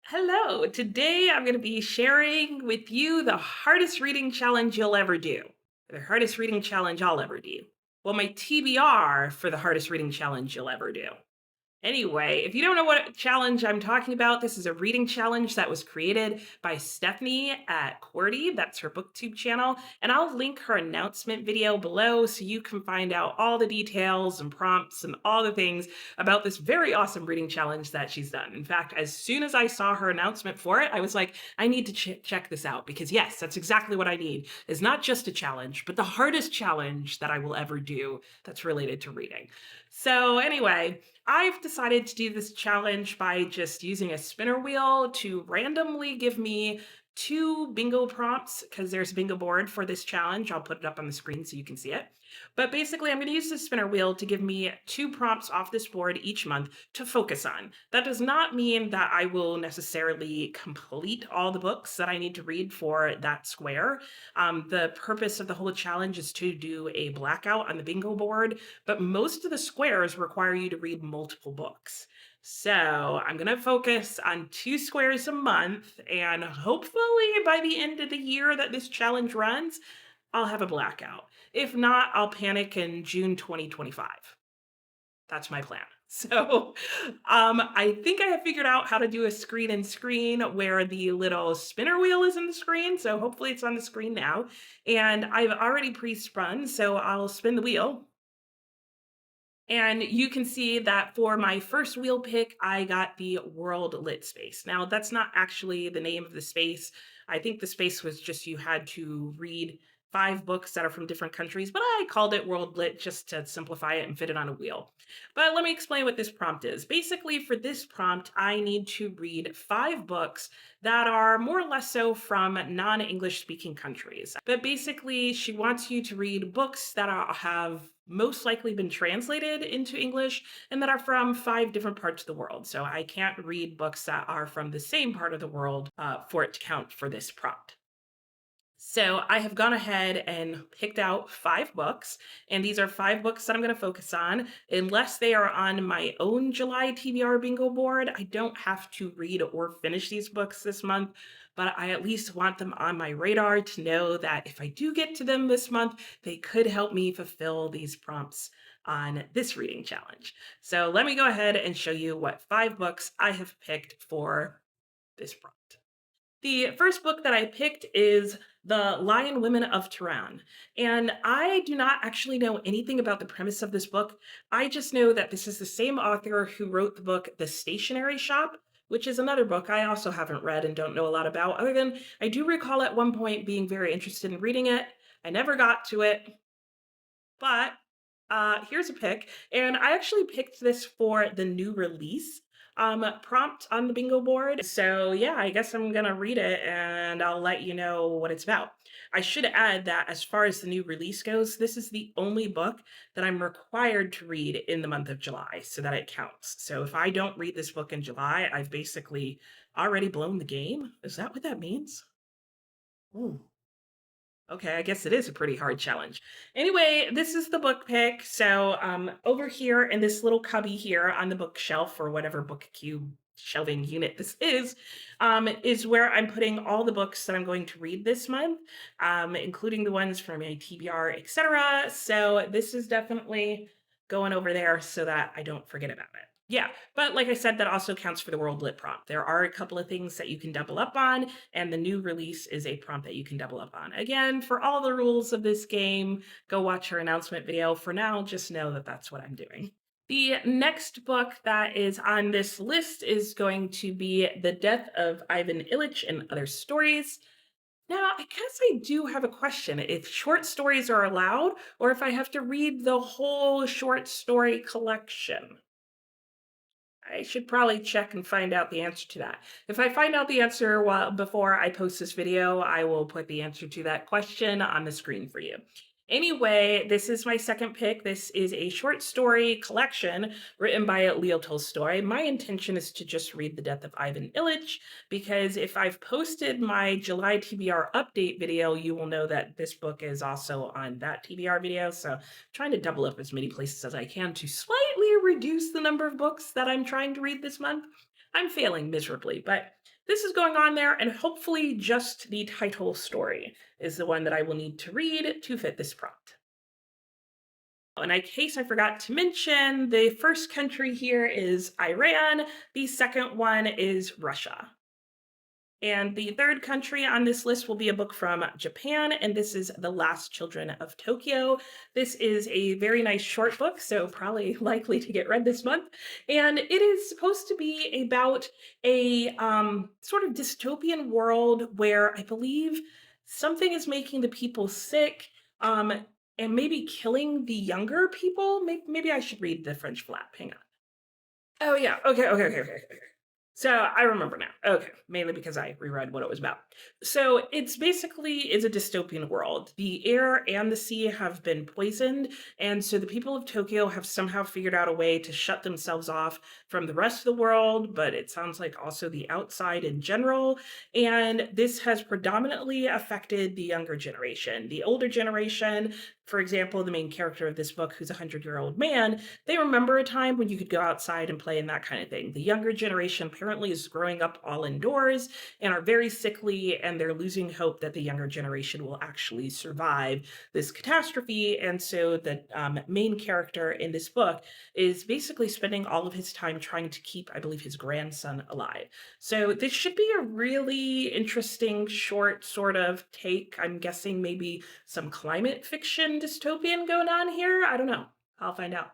Hello. Today I'm going to be sharing with you the hardest reading challenge you'll ever do. The hardest reading challenge I'll ever do. Well, my TBR for the hardest reading challenge you'll ever do. Anyway, if you don't know what challenge I'm talking about, this is a reading challenge that was created by Stephanie at QWERTY. That's her booktube channel. And I'll link her announcement video below so you can find out all the details and prompts and all the things about this very awesome reading challenge that she's done. In fact, as soon as I saw her announcement for it, I was like, I need to check this out because yes, that's exactly what I need. Is not just a challenge, but the hardest challenge that I will ever do that's related to reading. So anyway, I've decided to do this challenge by just using a spinner wheel to randomly give me two bingo prompts because there's a bingo board for this challenge. I'll put it up on the screen so you can see it. But basically, I'm going to use the spinner wheel to give me two prompts off this board each month to focus on. That does not mean that I will necessarily complete all the books that I need to read for that square. The purpose of the whole challenge is to do a blackout on the bingo board, but most of the squares require you to read multiple books. So I'm going to focus on two squares a month, and hopefully by the end of the year that this challenge runs, I'll have a blackout. If not, I'll panic in June 2025. That's my plan. So I think I have figured out how to do a screen and screen where the little spinner wheel is in the screen. So hopefully it's on the screen now. And I've already pre-spun, so I'll spin the wheel. And you can see that for my first wheel pick, I got the World Lit space. Now, that's not actually the name of the space. I think the space was just you had to read 5 books that are from different countries, but I called it World Lit just to simplify it and fit it on a wheel. But let me explain what this prompt is. Basically, for this prompt, I need to read 5 books that are more or less so from non-English speaking countries. But basically, she wants you to read books that have most likely been translated into English and that are from 5 different parts of the world. So I can't read books that are from the same part of the world for it to count for this prompt. So I have gone ahead and picked out 5 books, and these are 5 books that I'm going to focus on. Unless they are on my own July TBR bingo board, I don't have to read or finish these books this month, but I at least want them on my radar to know that if I do get to them this month, they could help me fulfill these prompts on this reading challenge. So let me go ahead and show you what 5 books I have picked for this prompt. The first book that I picked is The Lion Women of Tehran. And I do not actually know anything about the premise of this book. I just know that this is the same author who wrote the book The Stationery Shop, which is another book I also haven't read and don't know a lot about, other than I do recall at one point being very interested in reading it. I never got to it, but here's a pick. And I actually picked this for the new release prompt on the bingo board. So yeah, I guess I'm gonna read it and I'll let you know what it's about. I should add that as far as the new release goes, this is the only book that I'm required to read in the month of July so that it counts. So if I don't read this book in July, I've basically already blown the game. Is that what that means? Ooh. Okay, I guess it is a pretty hard challenge. Anyway, this is the book pick. So over here in this little cubby here on the bookshelf or whatever book cube shelving unit this is where I'm putting all the books that I'm going to read this month, including the ones from my TBR, etc. So this is definitely going over there so that I don't forget about it. Yeah, but like I said, that also counts for the World Lit prompt. There are a couple of things that you can double up on, and the new release is a prompt that you can double up on. Again, for all the rules of this game, go watch her announcement video. For now, just know that that's what I'm doing. The next book that is on this list is going to be The Death of Ivan Illyich and Other Stories. Now, I guess I do have a question. If short stories are allowed, or if I have to read the whole short story collection. I should probably check and find out the answer to that. If I find out the answer before I post this video, I will put the answer to that question on the screen for you. Anyway, this is my second pick. This is a short story collection written by Leo Tolstoy. My intention is to just read The Death of Ivan Illyich because if I've posted my July TBR update video, you will know that this book is also on that TBR video. So I'm trying to double up as many places as I can to slightly reduce the number of books that I'm trying to read this month. I'm failing miserably, but this is going on there, and hopefully just the title story is the one that I will need to read to fit this prompt. In case I forgot to mention, the first country here is Iran, the second one is Russia. And the third country on this list will be a book from Japan, and this is The Last Children of Tokyo. This is a very nice short book, so probably likely to get read this month. And it is supposed to be about a sort of dystopian world where I believe something is making the people sick and maybe killing the younger people. Maybe I should read the French flap. Hang on. Oh, yeah. Okay. So I remember now. Okay, mainly because I reread what it was about. So it's basically is a dystopian world. The air and the sea have been poisoned, and so the people of Tokyo have somehow figured out a way to shut themselves off from the rest of the world, but it sounds like also the outside in general. And this has predominantly affected the younger generation. The older generation, for example, the main character of this book, who's a 100-year-old man, they remember a time when you could go outside and play and that kind of thing. The younger generation apparently is growing up all indoors and are very sickly, and they're losing hope that the younger generation will actually survive this catastrophe. And so the main character in this book is basically spending all of his time trying to keep, I believe, his grandson alive. So this should be a really interesting short sort of take. I'm guessing maybe some climate fiction dystopian going on here. I don't know. I'll find out.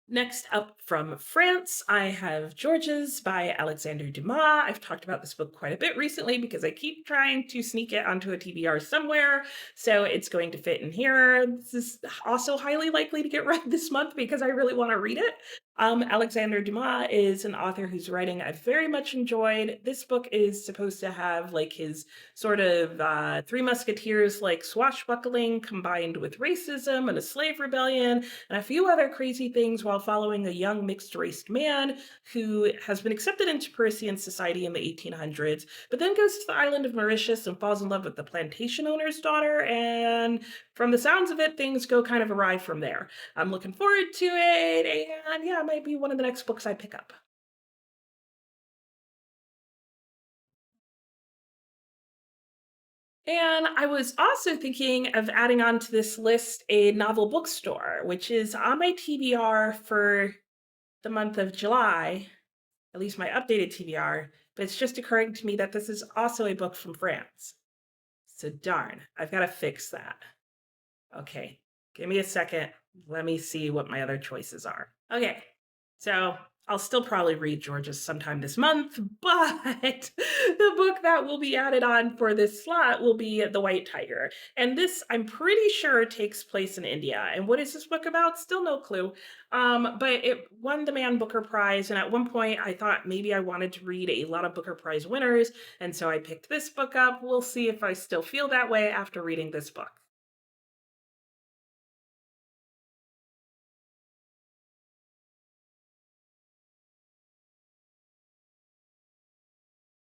Next up from France, I have Georges by Alexandre Dumas. I've talked about this book quite a bit recently because I keep trying to sneak it onto a TBR somewhere, so it's going to fit in here. This is also highly likely to get read this month because I really want to read it. Alexandre Dumas is an author whose writing I've very much enjoyed. This book is supposed to have like his sort of Three Musketeers like swashbuckling combined with racism and a slave rebellion and a few other crazy things while following a young mixed-raced man who has been accepted into Parisian society in the 1800s, but then goes to the island of Mauritius and falls in love with the plantation owner's daughter, and from the sounds of it, things go kind of awry from there. I'm looking forward to it, and yeah, it might be one of the next books I pick up. And I was also thinking of adding on to this list a novel bookstore, which is on my TBR for the month of July, at least my updated TBR, but it's just occurring to me that this is also a book from France. So darn, I've got to fix that. Okay, give me a second. Let me see what my other choices are. Okay, so I'll still probably read George's sometime this month, but the book that will be added on for this slot will be The White Tiger. And this, I'm pretty sure, takes place in India. And what is this book about? Still no clue. But it won the Man Booker Prize. And at one point, I thought maybe I wanted to read a lot of Booker Prize winners. And so I picked this book up. We'll see if I still feel that way after reading this book.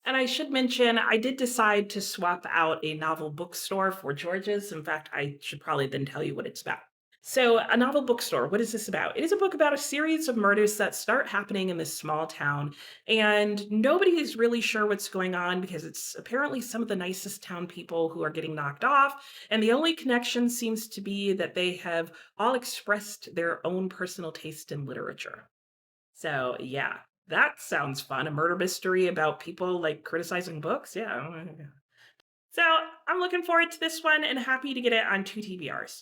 And I should mention, I did decide to swap out a novel bookstore for George's. In fact, I should probably then tell you what it's about. So, a novel bookstore, what is this about? It is a book about a series of murders that start happening in this small town, and nobody is really sure what's going on because it's apparently some of the nicest town people who are getting knocked off. And the only connection seems to be that they have all expressed their own personal taste in literature. So, yeah, that sounds fun. A murder mystery about people like criticizing books. Yeah. So, I'm looking forward to this one and happy to get it on two TBRs.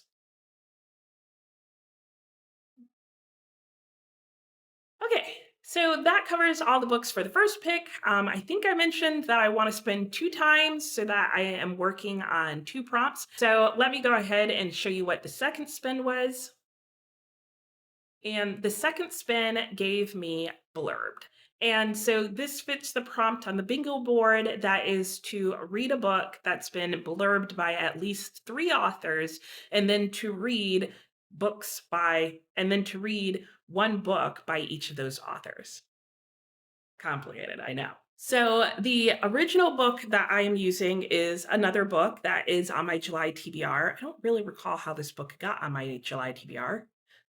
Okay, so that covers all the books for the first pick. I think I mentioned that I want to spend two times so that I am working on two prompts. So let me go ahead and show you what the second spin was. And the second spin gave me blurbed. And so this fits the prompt on the bingo board that is to read a book that's been blurbed by at least three authors, and then to read and then to read one book by each of those authors. Complicated, I know. So the original book that I am using is another book that is on my July TBR. I don't really recall how this book got on my July TBR,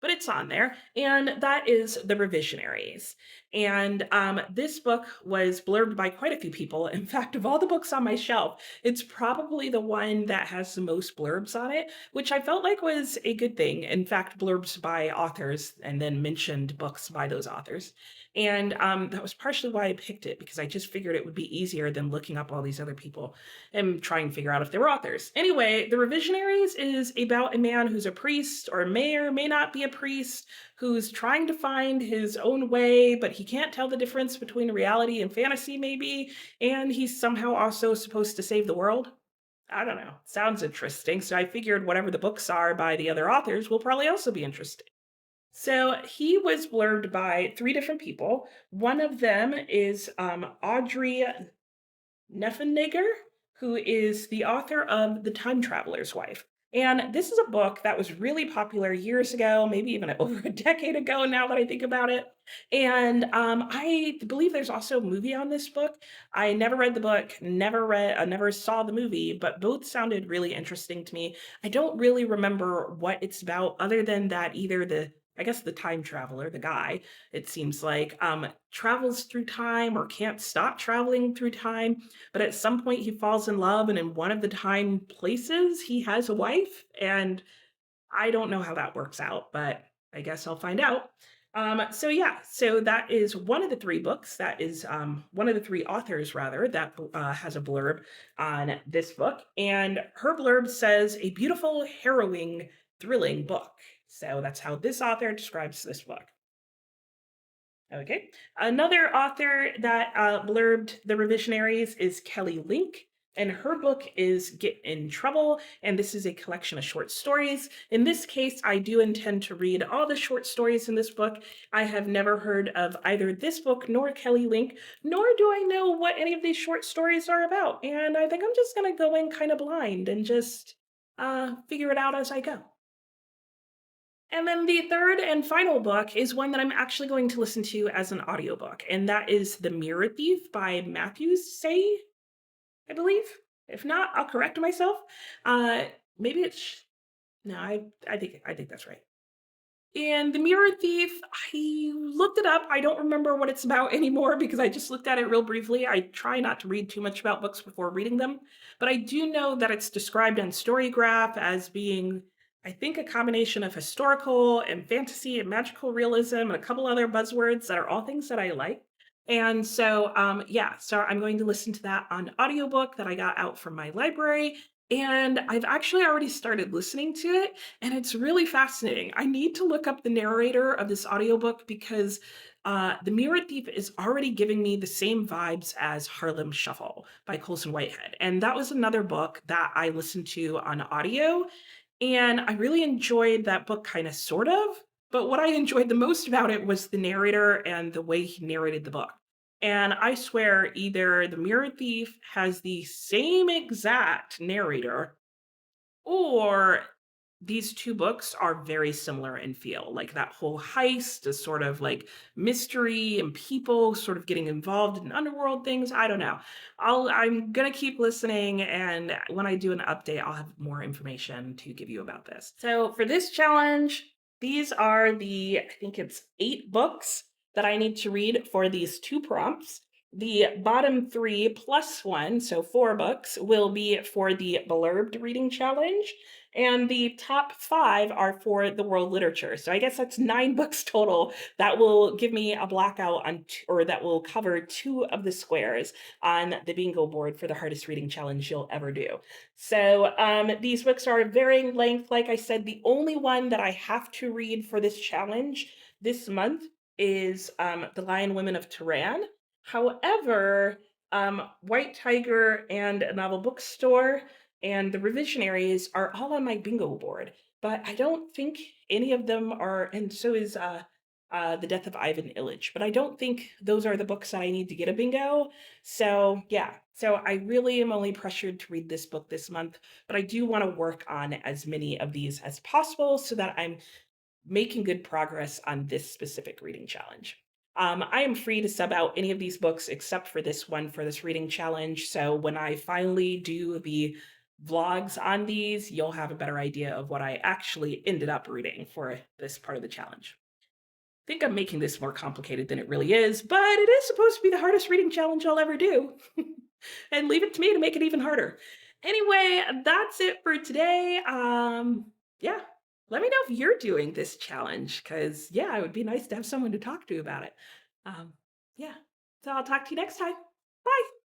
but it's on there. And that is The Revisionaries. And this book was blurbed by quite a few people. In fact, of all the books on my shelf, it's probably the one that has the most blurbs on it, which I felt like was a good thing. In fact, blurbs by authors and then mentioned books by those authors. And that was partially why I picked it, because I just figured it would be easier than looking up all these other people and trying to figure out if they were authors. Anyway, The Revisionaries is about a man who's a priest, or may not be a priest, who's trying to find his own way, but he can't tell the difference between reality and fantasy, maybe. And he's somehow also supposed to save the world. I don't know. Sounds interesting. So I figured whatever the books are by the other authors will probably also be interesting. So he was blurbed by three different people. One of them is Audrey Niffeneger, who is the author of The Time Traveler's Wife. And this is a book that was really popular years ago, maybe even over a decade ago now that I think about it. And I believe there's also a movie on this book. I never read the book, never saw the movie, but both sounded really interesting to me. I don't really remember what it's about, other than that either I guess the time traveler, the guy, it seems like, travels through time or can't stop traveling through time. But at some point, he falls in love, and in one of the time places, he has a wife. And I don't know how that works out, but I guess I'll find out. So yeah, so that is one of the three books. That is one of the three authors, rather, that has a blurb on this book. And her blurb says, "A beautiful, harrowing, thrilling book." So that's how this author describes this book. Okay. Another author that blurbed The Revisionaries is Kelly Link, and her book is Get in Trouble, and this is a collection of short stories. In this case, I do intend to read all the short stories in this book. I have never heard of either this book nor Kelly Link, nor do I know what any of these short stories are about. And I think I'm just going to go in kind of blind and just figure it out as I go. And then the third and final book is one that I'm actually going to listen to as an audiobook, and that is The Mirror Thief by Matthew Seay, I believe. If not, I'll correct myself. Maybe it's no, I think that's right. And The Mirror Thief, I looked it up. I don't remember what it's about anymore because I just looked at it real briefly. I try not to read too much about books before reading them, but I do know that it's described on Storygraph as being, I think, a combination of historical and fantasy and magical realism and a couple other buzzwords that are all things that I like. And so, yeah, so I'm going to listen to that on audiobook that I got out from my library. And I've actually already started listening to it, and it's really fascinating. I need to look up the narrator of this audiobook because The Mirror Thief is already giving me the same vibes as Harlem Shuffle by Colson Whitehead. And that was another book that I listened to on audio, and I really enjoyed that book, kind of, sort of. But what I enjoyed the most about it was the narrator and the way he narrated the book. And I swear, either The Mirror Thief has the same exact narrator, or these two books are very similar in feel. Like that whole heist is sort of like mystery and people sort of getting involved in underworld things. I don't know. I'm gonna keep listening, and when I do an update, I'll have more information to give you about this. So for this challenge, these are I think it's 8 books that I need to read for these 2 prompts. The bottom 3 plus 1, so 4 books, will be for the blurbed reading challenge, and the top 5 are for the world literature. So I guess that's 9 books total that will give me a blackout on, or that will cover 2 of the squares on the bingo board for the hardest reading challenge you'll ever do. So these books are varying length. Like I said, the only one that I have to read for this challenge this month is The Lion Women of Tehran. However, White Tiger and a novel bookstore and the Revisionaries are all on my bingo board, but I don't think any of them are, and so is The Death of Ivan Illyich, but I don't think those are the books that I need to get a bingo. So yeah, so I really am only pressured to read this book this month, but I do want to work on as many of these as possible so that I'm making good progress on this specific reading challenge. I am free to sub out any of these books except for this one for this reading challenge. So when I finally do the vlogs on these, you'll have a better idea of what I actually ended up reading for this part of the challenge. I think I'm making this more complicated than it really is, but it is supposed to be the hardest reading challenge I'll ever do. And leave it to me to make it even harder. Anyway, that's it for today. Yeah, let me know if you're doing this challenge because, yeah, it would be nice to have someone to talk to about it. Um, yeah, so I'll talk to you next time. Bye.